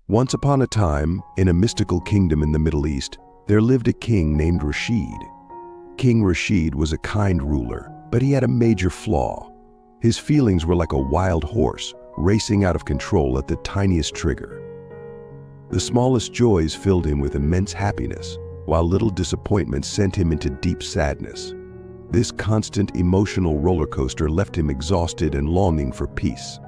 Once upon a time, in a mystical kingdom in the Middle East, there lived a king named Rashid. King Rashid was a kind ruler, but he had a major flaw. His feelings were like a wild horse, racing out of control at the tiniest trigger. The smallest joys filled him with immense happiness, while little disappointments sent him into deep sadness. This constant emotional roller coaster left him exhausted and longing for peace.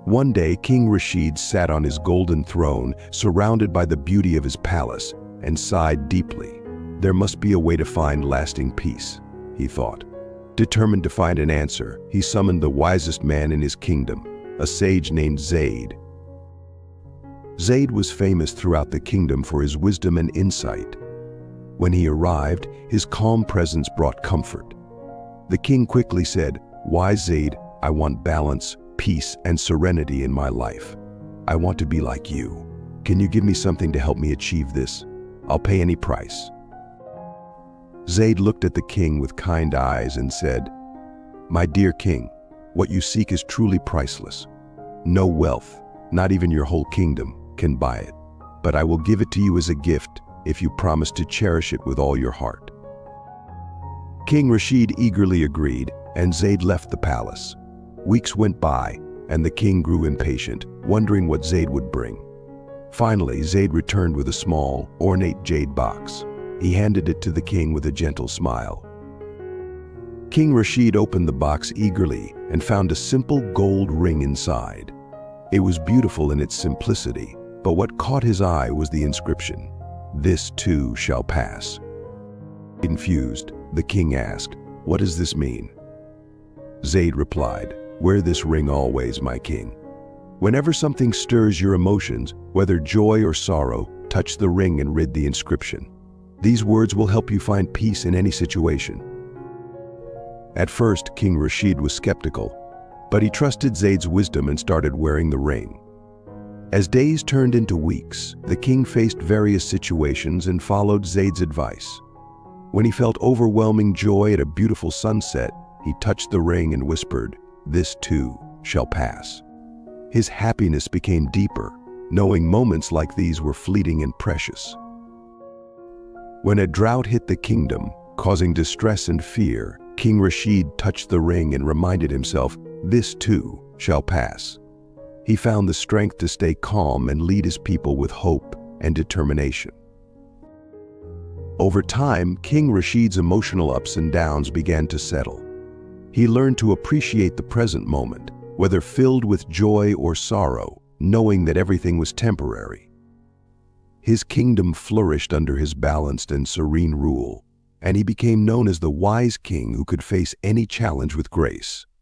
One day, King Rashid sat on his golden throne, surrounded by the beauty of his palace, and sighed deeply. There must be a way to find lasting peace, he thought. Determined to find an answer, he summoned the wisest man in his kingdom, a sage named Zayd. Zayd was famous throughout the kingdom for his wisdom and insight. When he arrived, his calm presence brought comfort. The king quickly said, "Wise Zayd, I want balance, peace, and serenity in my life. I want to be like you. Can you give me something to help me achieve this? I'll pay any price." Zayd looked at the king with kind eyes and said, "My dear king, what you seek is truly priceless. No wealth, not even your whole kingdom, can buy it. But I will give it to you as a gift if you promise to cherish it with all your heart." King Rashid eagerly agreed, and Zayd left the palace. Weeks went by, and the king grew impatient, wondering what Zayd would bring. Finally, Zayd returned with a small, ornate jade box. He handed it to the king with a gentle smile. King Rashid opened the box eagerly and found a simple gold ring inside. It was beautiful in its simplicity, but what caught his eye was the inscription, "This too shall pass." Confused, the king asked, "What does this mean?" Zayd replied, "Wear this ring always, my king. Whenever something stirs your emotions, whether joy or sorrow, touch the ring and read the inscription. These words will help you find peace in any situation." At first, King Rashid was skeptical, but he trusted Zayd's wisdom and started wearing the ring. As days turned into weeks, the king faced various situations and followed Zayd's advice. When he felt overwhelming joy at a beautiful sunset, he touched the ring and whispered, "This too shall pass." His happiness became deeper, knowing moments like these were fleeting and precious. When a drought hit the kingdom, causing distress and fear, King Rashid touched the ring and reminded himself, "This too shall pass." He found the strength to stay calm and lead his people with hope and determination. Over time, King Rashid's emotional ups and downs began to settle. He learned to appreciate the present moment, whether filled with joy or sorrow, knowing that everything was temporary. His kingdom flourished under his balanced and serene rule, and he became known as the wise king who could face any challenge with grace.